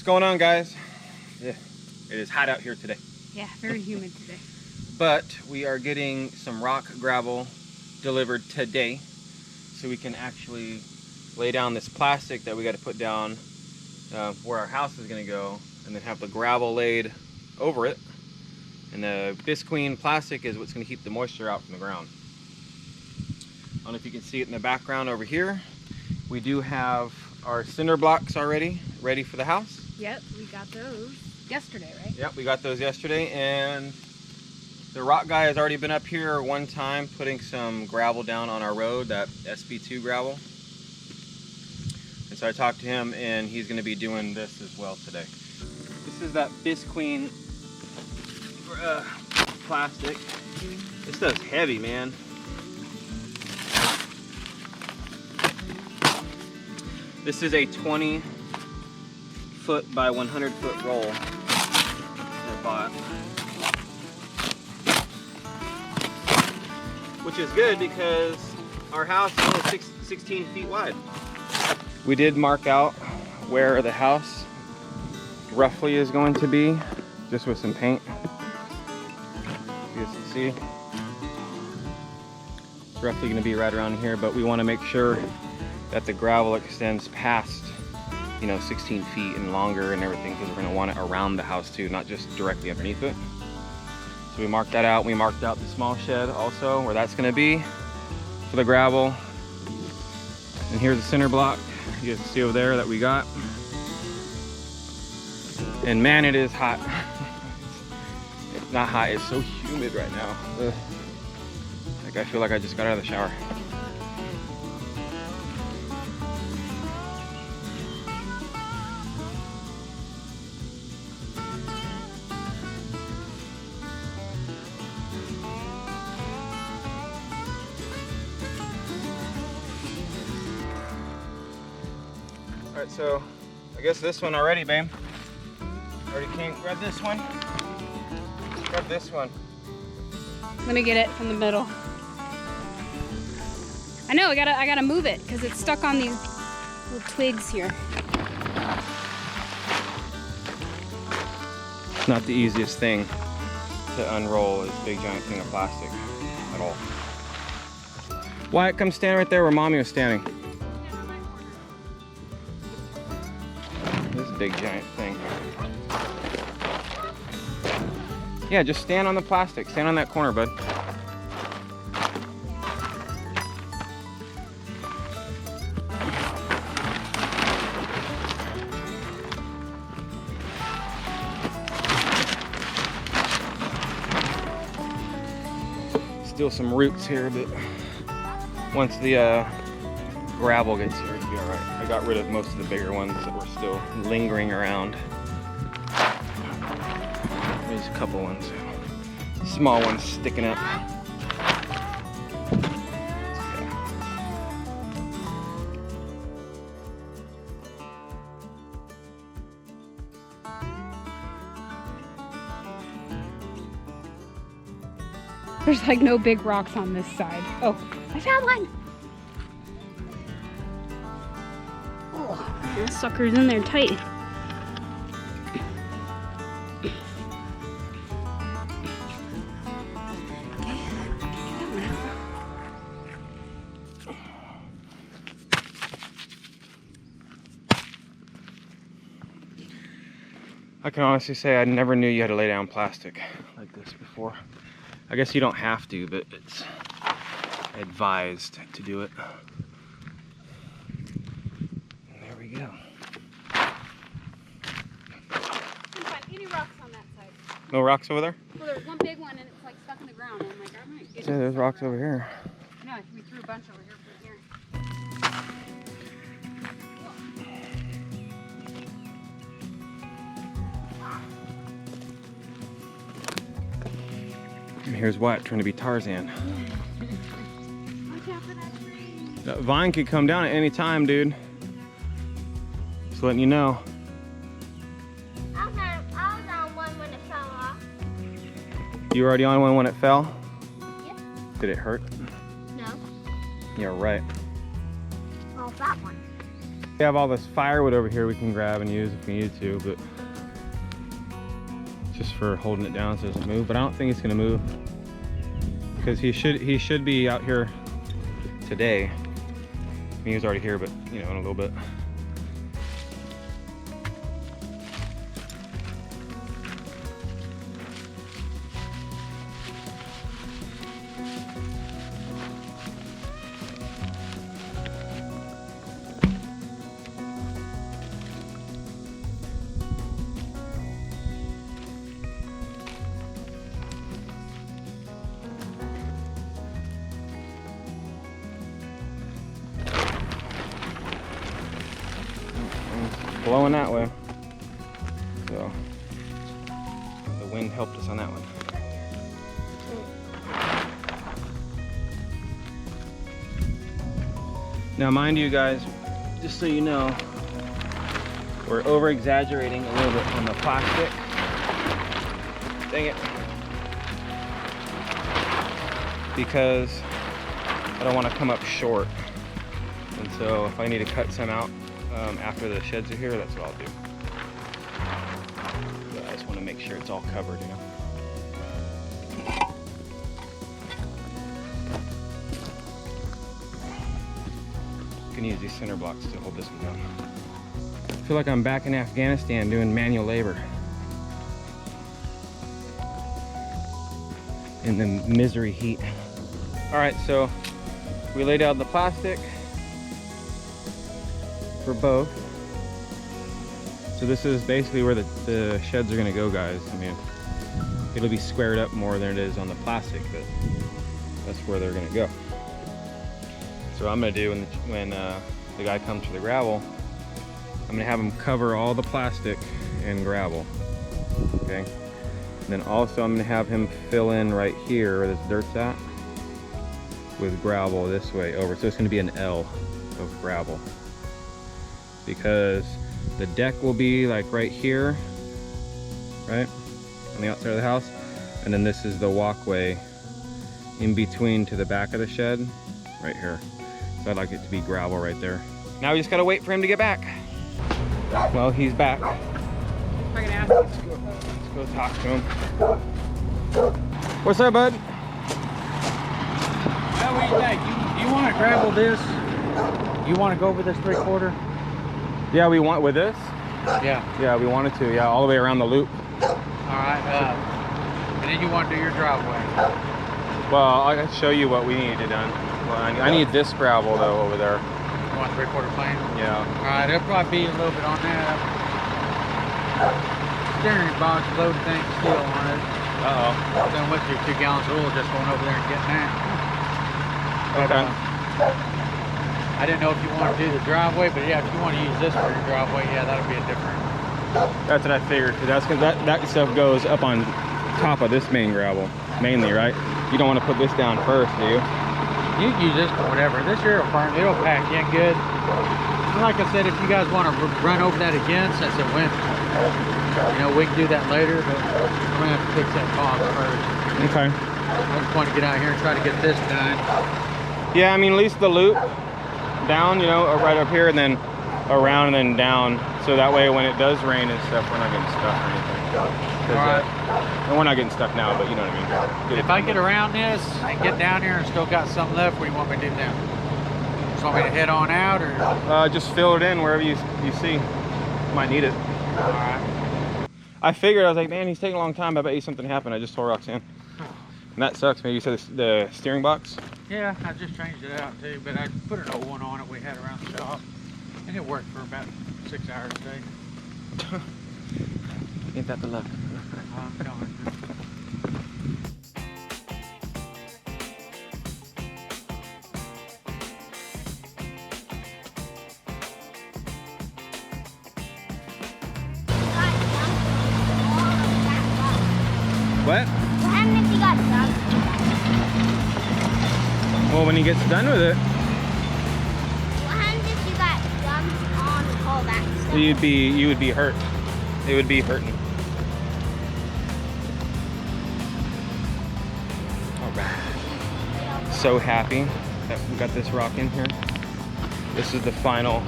going on, guys? Yeah, it is hot out here today. Yeah, very humid today. But we are getting some rock gravel delivered today, so we can actually lay down this plastic that we got to put down where our house is going to go, and then have the gravel laid over it. And the Visqueen plastic is what's going to keep the moisture out from the ground. I don't know if you can see it in the background over here. We do have our cinder blocks already ready for the house. Yep, we got those yesterday, right? Yep, we got those yesterday, and the rock guy has already been up here one time putting some gravel down on our road, that SB2 gravel. And so I talked to him, and he's going to be doing this as well today. This is that Visqueen plastic. This stuff's heavy, man. This is a 20-foot by 100-foot roll I bought, which is good because our house is only 16 feet wide. We did mark out where the house roughly is going to be, just with some paint. You guys can see it's roughly going to be right around here, but we want to make sure that the gravel extends past, 16 feet and longer and everything, because we're going to want it around the house too, not just directly underneath it. So we marked that out. We marked out the small shed also, where that's going to be for the gravel. And here's the center block you guys can see over there that we got. And man, it is hot. It's not hot, it's so humid right now. Ugh. Like, I feel like I just got out of the shower. Alright, so I guess this one already, babe. Already came. Grab this one. Grab this one. Let me get it from the middle. I know, I gotta move it because it's stuck on these little twigs here. It's not the easiest thing to unroll, this big giant thing of plastic at all. Wyatt, come stand right there where Mommy was standing. This big giant thing. Yeah, just stand on the plastic. Stand on that corner, bud. Still some roots here, but once the gravel gets here, it'll be all right. I got rid of most of the bigger ones that were still lingering around. There's a couple ones, small ones sticking up. There's like no big rocks on this side. Oh, I found one. Oh, this sucker's in there tight. I can honestly say I never knew you had to lay down plastic like this before. I guess you don't have to, but it's advised to do it. And there we go. Couldn't find any rocks on that side. No rocks over there? Well, there's one big one and it's like stuck in the ground. And I'm like, I might get it. Yeah, there's rocks over here. No, we threw a bunch over here from here. And here's Wyatt trying to be Tarzan. Watch out for that tree. That vine could come down at any time, dude. Just letting you know. I was on one when it fell off. You were already on one when it fell? Yep. Did it hurt? No. Yeah, right. Well, that one. We have all this firewood over here we can grab and use if we need to, but just for holding it down so it doesn't move. But I don't think it's gonna move because he should be out here today. I mean, he was already here, but you know, in a little bit. Blowing that way, so the wind helped us on that one. Now mind you guys, just so you know, we're over exaggerating a little bit on the plastic. Dang it. Because I don't want to come up short, and so if I need to cut some out after the sheds are here, that's what I'll do. But I just want to make sure it's all covered, you know. You can use these center blocks to hold this one down. I feel like I'm back in Afghanistan doing manual labor. In the misery heat. All right, so we laid out the plastic for both. So this is basically where the sheds are gonna go, guys. I mean, it'll be squared up more than it is on the plastic, but that's where they're gonna go. So what I'm gonna do when the guy comes for the gravel, I'm gonna have him cover all the plastic and gravel, okay? And then also I'm gonna have him fill in right here where this dirt's at with gravel this way over. So it's gonna be an L of gravel, because the deck will be like right here, right on the outside of the house, and then this is the walkway in between to the back of the shed right here. So I'd like it to be gravel right there. Now we just gotta wait for him to get back. Well, he's back. Let's go talk to him. What's up, bud? What do you think? You want to gravel this? You want to go over this 3/4? Yeah, we want with this? Yeah. Yeah, we wanted to. Yeah, all the way around the loop. All right. And then you want to do your driveway. Well, I can show you what we need to done. Well, I need this gravel though over there. You want 3/4 plane? Yeah. All right. It'll probably be a little bit on that. Steering box load thing still on it. Then with your 2 gallons of oil just going over there and getting that. But, Okay. I didn't know if you want to do the driveway, but yeah, if you want to use this for your driveway, yeah, that'll be a different. That's what I figured. Cause that's because that stuff goes up on top of this main gravel, mainly, right? You don't want to put this down first, do you? You can use this for whatever. This here will burn. It'll pack in good. And like I said, if you guys want to run over that again, since it went, you know, we can do that later, but we're gonna have to fix that box first. Okay. I just want to get out here and try to get this done. Yeah, I mean, at least the loop down, you know, right up here, and then around and then down, so that way when it does rain and stuff, we're not getting stuck or anything. All right. And we're not getting stuck now, but you know what I mean. If I get around this and get down here and still got something left, what do you want me to do now? Just want me to head on out, or? Just fill it in wherever you see. Might need it. All right. I figured, I was like, man, he's taking a long time. I bet you something happened. I just told Roxanne. And that sucks. Maybe you said the steering box? Yeah, I just changed it out too, but I put an old one on it we had around the shop. And it worked for about 6 hours a day. Ain't that the luck? I'm telling you. What? What happened if you got dumped? Well, when he gets done with it, What happens if you got dumped on all that stuff? you would be hurt. It would be hurting. All right. So happy that we got this rock in here. This is the final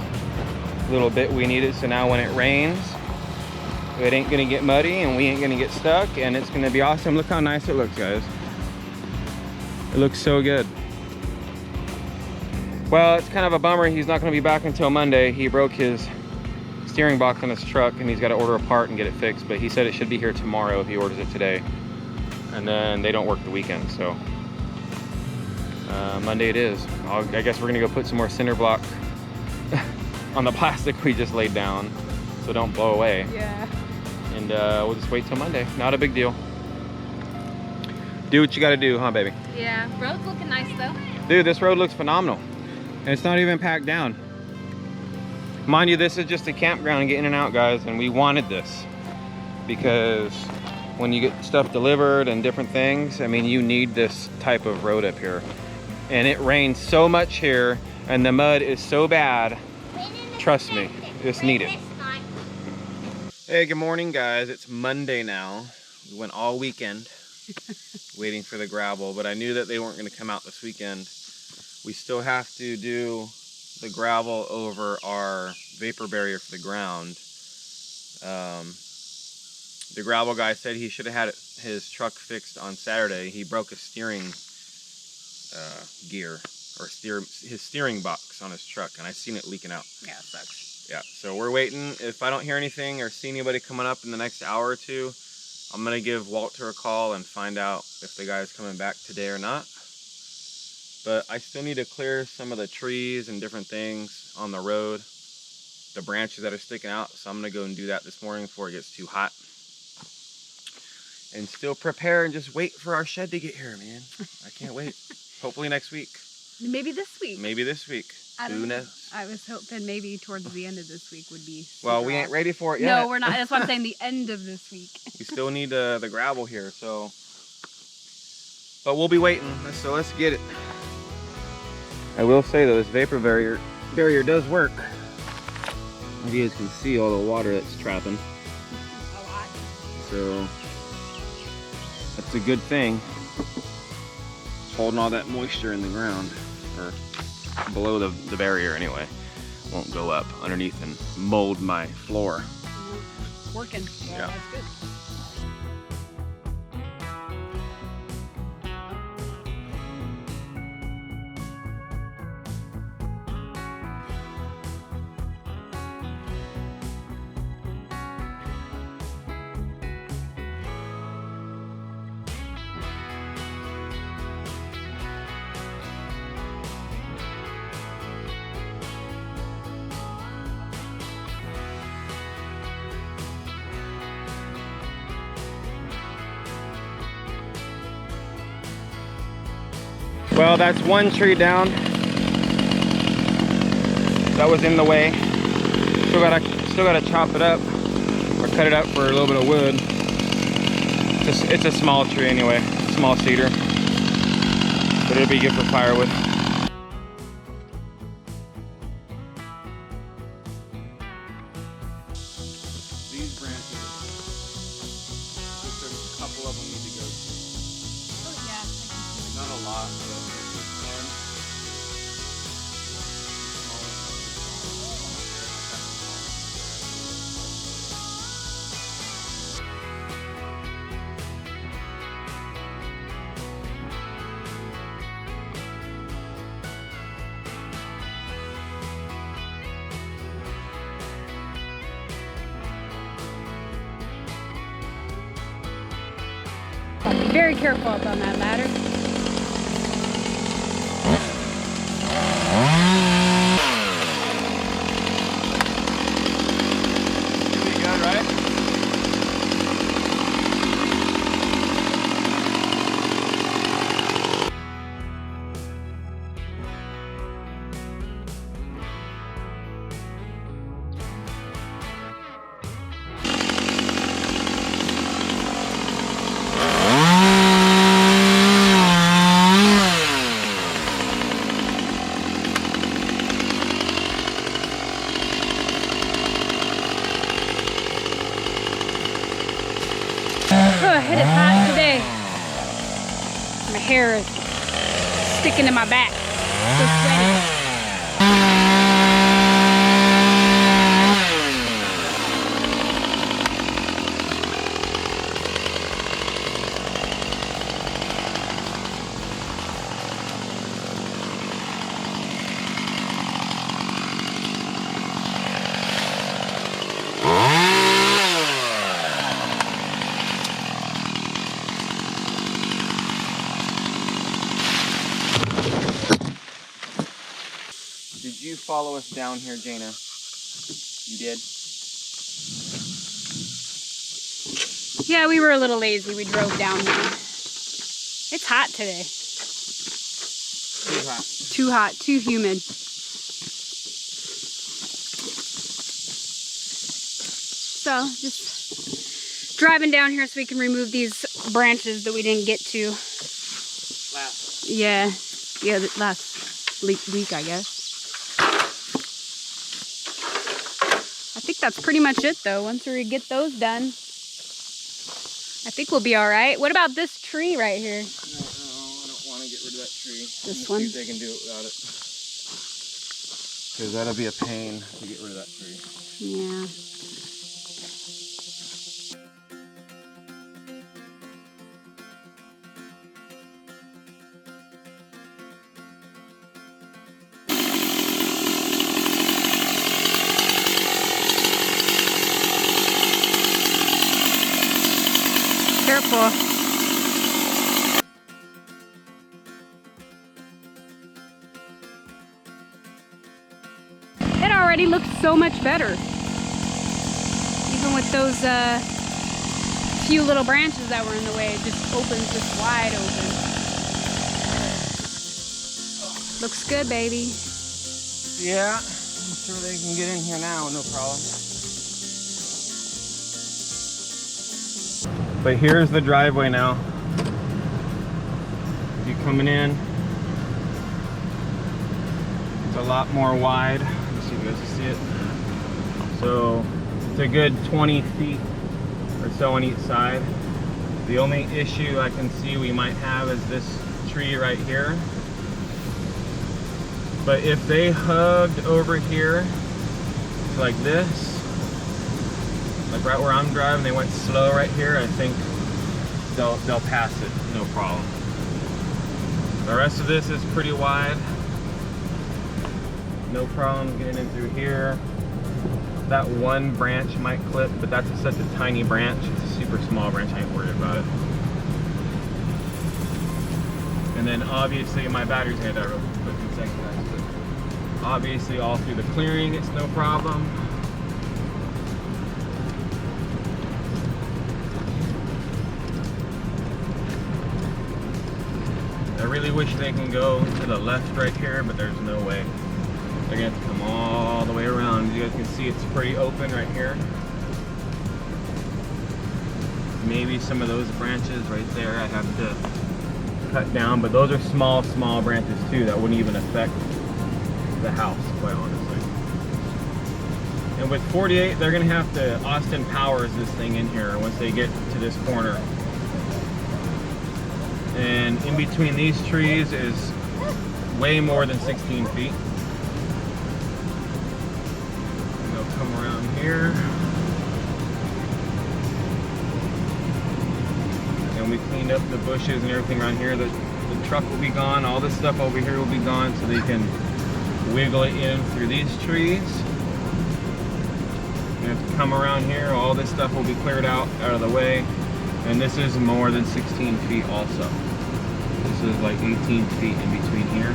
little bit we needed. So now when it rains, it ain't gonna get muddy and we ain't gonna get stuck, and it's gonna be awesome. Look how nice it looks, guys. It looks so good. Well, it's kind of a bummer. He's not gonna be back until Monday. He broke his steering box on his truck and he's got to order a part and get it fixed, but he said it should be here tomorrow if he orders it today. And then they don't work the weekend, so Monday it is. I guess we're gonna go put some more cinder block on the plastic we just laid down so don't blow away. Yeah. And we'll just wait till Monday. Not a big deal. Do what you gotta do, huh, baby? Yeah, road's looking nice though. Dude, this road looks phenomenal. And it's not even packed down. Mind you, this is just a campground to get in and out, guys, and we wanted this because when you get stuff delivered and different things, I mean, you need this type of road up here. And it rains so much here and the mud is so bad. Trust me, it's needed. Hey, good morning, guys. It's Monday now. We went all weekend waiting for the gravel, but I knew that they weren't going to come out this weekend. We still have to do the gravel over our vapor barrier for the ground. The gravel guy said he should have had his truck fixed on Saturday. He broke a steering gear, or his steering box on his truck, and I seen it leaking out. Yeah, it sucks. Yeah, so we're waiting. If I don't hear anything or see anybody coming up in the next hour or two, I'm gonna give Walter a call and find out if the guy's coming back today or not. But I still need to clear some of the trees and different things on the road, the branches that are sticking out. So I'm gonna go and do that this morning before it gets too hot. And still prepare and just wait for our shed to get here, man. I can't wait. Hopefully next week. Maybe this week. Maybe this week. Who knows? I was hoping maybe towards the end of this week would be. Well, we ain't ready for it yet. No, we're not. That's why I'm saying the end of this week. We still need the gravel here, so. But we'll be waiting, so let's get it. I will say though, this vapor barrier does work. You guys can see all the water that's trapping. A lot. So that's a good thing. It's holding all that moisture in the ground, or below the barrier anyway. Won't go up underneath and mold my floor. Working. Yeah, Yeah. that's good. Well, that's one tree down. That was in the way. Still gotta chop it up or cut it up for a little bit of wood. It's a small tree anyway, small cedar, but it'll be good for firewood. These branches, just a couple of them need to go. Oh yeah. Not a lot, but one. Be very careful up on that ladder. Pretty good, right? Oh, it is hot today. My hair is sticking in my back. So sweaty. you follow us down here, Jana? You did? Yeah, we were a little lazy. We drove down here. It's hot today. Too hot. Too hot, too humid. So, just driving down here so we can remove these branches that we didn't get to. Last week, I guess. I think that's pretty much it, though. Once we get those done, I think we'll be all right. What about this tree right here? No, I don't want to get rid of that tree. This one? See if they can do it without it. Because that'll be a pain to get rid of that tree. Yeah. Careful. It already looks so much better. Even with those few little branches that were in the way, it just opens this wide open. Looks good, baby. Yeah, I'm sure they can get in here now, no problem. But here's the driveway now. You coming in, it's a lot more wide. Let's see if you guys can see it. So it's a good 20 feet or so on each side. The only issue I can see we might have is this tree right here. But if they hugged over here like this, like right where I'm driving, they went slow right here, I think they'll pass it, no problem. The rest of this is pretty wide. No problem getting in through here. That one branch might clip, but that's such a tiny branch. It's a super small branch, I ain't worried about it. And then obviously my battery's gonna die real quick in a second, guys. But obviously all through the clearing, it's no problem. I really wish they can go to the left right here, but there's no way. They're gonna have to come all the way around. You guys can see it's pretty open right here. Maybe some of those branches right there I have to cut down, but those are small branches too that wouldn't even affect the house, quite honestly. And with 48, they're gonna have to Austin Powers this thing in here once they get to this corner. And in between these trees is way more than 16 feet. And they'll come around here. And we cleaned up the bushes and everything around here. The truck will be gone. All this stuff over here will be gone, so they can wiggle it in through these trees. And if you come around here, all this stuff will be cleared out of the way. And this is more than 16 feet also. This is like 18 feet in between here.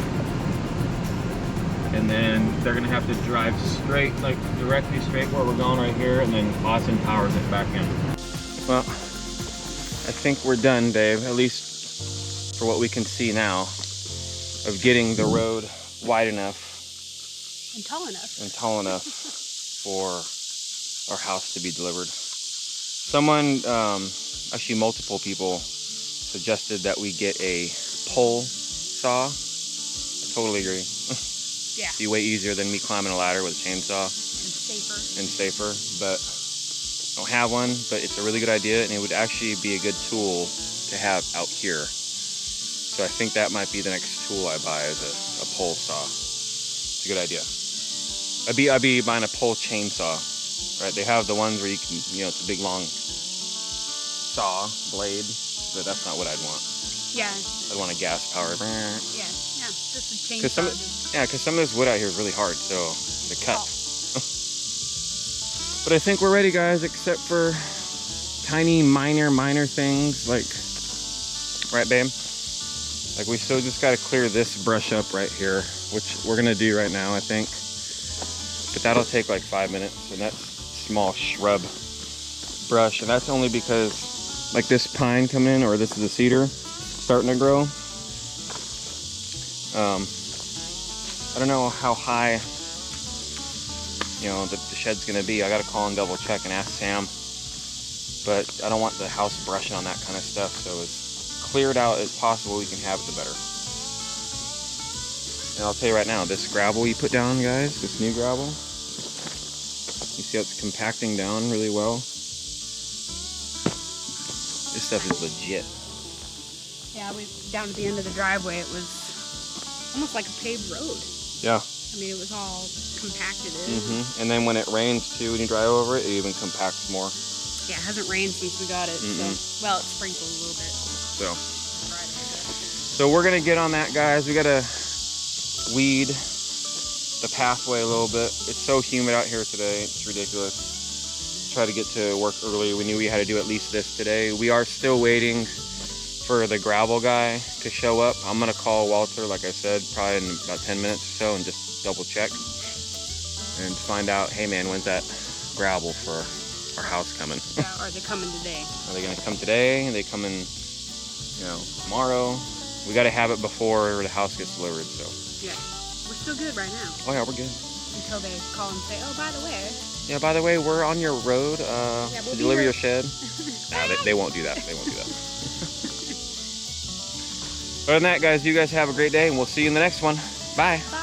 And then they're gonna have to drive straight, like directly straight where we're going right here, and then Austin Powers it back in. Well, I think we're done, Dave, at least for what we can see now, of getting the road wide enough And tall enough for our house to be delivered. Someone, actually multiple people, suggested that we get a pole saw. I totally agree. Yeah. It'd be way easier than me climbing a ladder with a chainsaw. And safer. But I don't have one, but it's a really good idea, and it would actually be a good tool to have out here. So I think that might be the next tool I buy, is a pole saw. It's a good idea. I'd be buying a pole chainsaw, right? They have the ones where you can, it's a big long saw blade, but that's not what I'd want. Yeah. I'd want a gas powered. Yeah. Just a chainsaw. Because some of this wood out here is really hard, so to cut. But I think we're ready, guys, except for tiny minor things, like, right, babe? Like, we still just got to clear this brush up right here. which we're gonna do right now, I think. But that'll take like 5 minutes, and that's small shrub brush, and that's only because like this pine coming in, or this is a cedar starting to grow. I don't know how high, you know, the shed's gonna be. I gotta call and double check and ask Sam, but I don't want the house brushing on that kind of stuff, so as cleared out as possible we can have it, the better. And I'll tell you right now, this gravel you put down, guys, this new gravel, you see how it's compacting down really well? This stuff is legit. Yeah, down at the end of the driveway, it was almost like a paved road. Yeah. I mean, it was all compacted in. And then when it rains too, when you drive over it, it even compacts more. Yeah, it hasn't rained since we got it. So, well, it sprinkled a little bit. So we're gonna get on that, guys. We gotta weed the pathway a little bit. It's so humid out here today. It's ridiculous. Try to get to work early. We knew we had to do at least this today. We are still waiting for the gravel guy to show up. I'm gonna call Walter, like I said, probably in about 10 minutes or so, and just double check and find out, hey man, when's that gravel for our house coming? Yeah, are they coming today? Are they gonna come today? Are they coming, you know, tomorrow? We gotta have it before the house gets delivered, so. Yeah, we're still good right now. Oh yeah, we're good. Until they call and say, oh, by the way. Yeah, by the way, we're on your road we'll to deliver your shed. Nah, they won't do that. They won't do that. Other than that, guys, you guys have a great day, and we'll see you in the next one. Bye. Bye.